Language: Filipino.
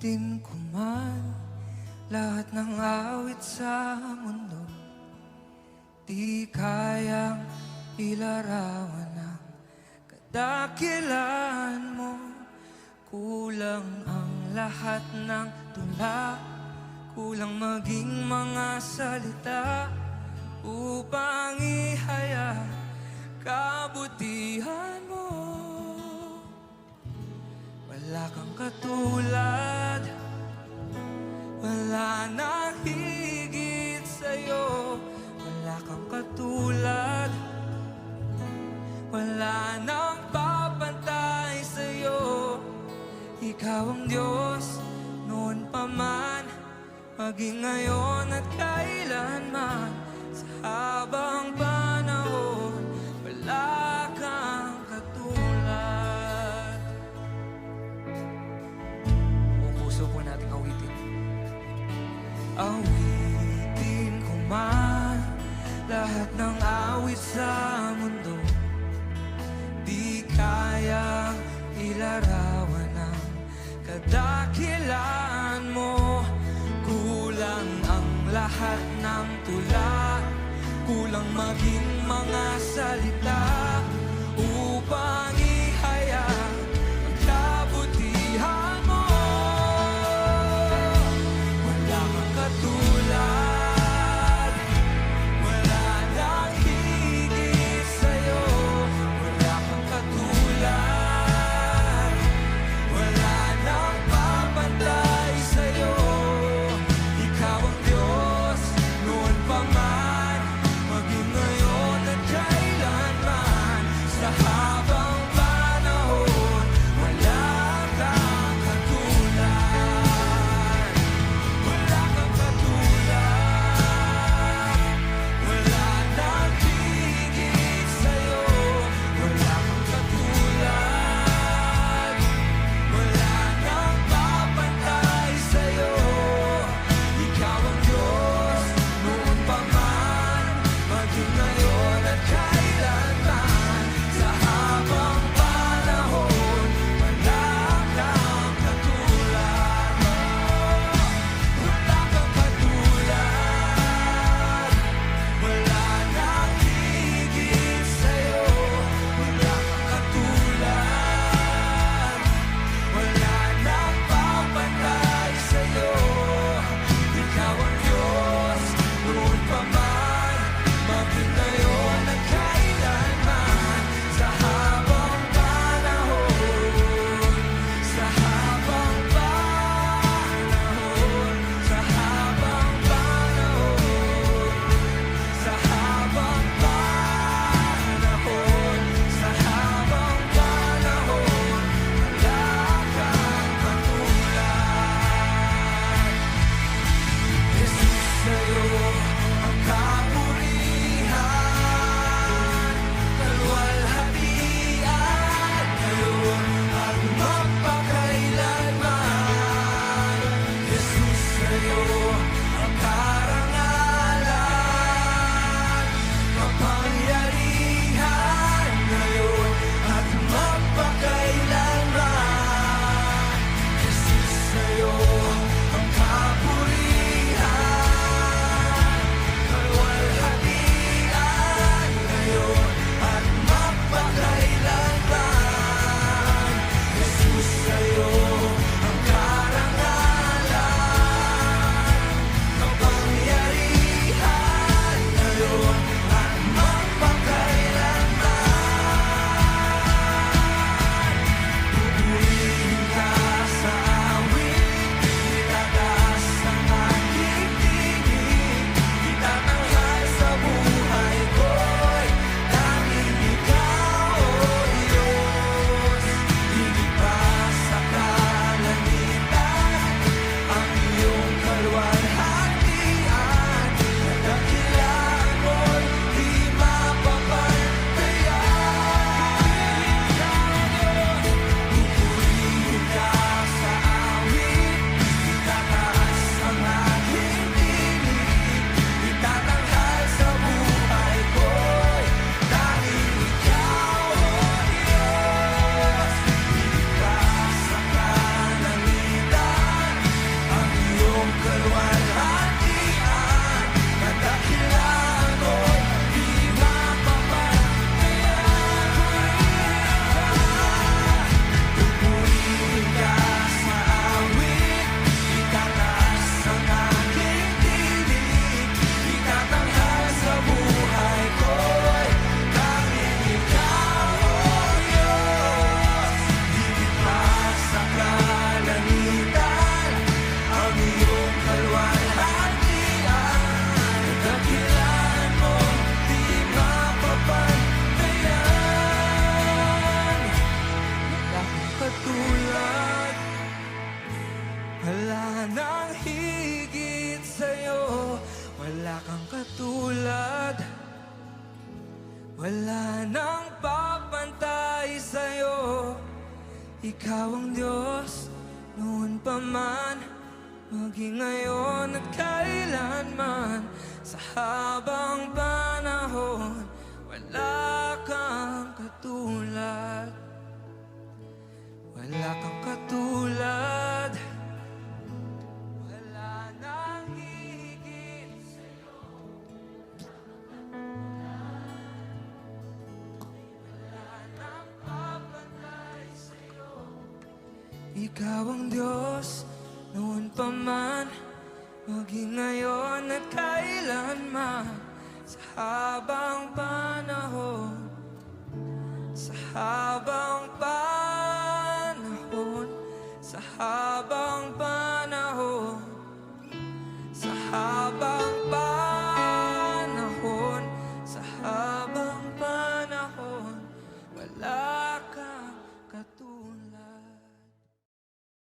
Awitin ko man lahat ng awit sa mundo, di kayang ilarawan ng kadakilan mo. Kulang ang lahat ng tula, kulang maging mga salita upang ihaya kabutihan mo. Wala kang katulad, wala nang higit sa'yo. Wala kang katulad, wala nang papantay sa'yo. Ikaw ang Diyos noon pa man, maging ngayon at kailanman. Sa habang panahon, wala kang katulad. Buong puso po nating awitin. Awitin ko man lahat ng awit sa mundo, di kayang ilarawan ng kadakilan mo. Kulang ang lahat ng tula, kulang maging mga salita upang ihaya ang kabutihan mo. Wala kang katulad, wala nang higit sa'yo. Wala kang katulad, wala nang papantay sa'yo. Ikaw ang Diyos noon pa man, maging ngayon at kailanman. Sa habang Sa habang panahon, wala kang katulad. Wala kang katulad. Wala nang higit sa'yo. Wala nang papantay sa'yo. Ikaw ang Diyos noon pa man, maging ngayon at kailanman. Sa habang panahon, sa habang panahon, sa habang panahon, sa habang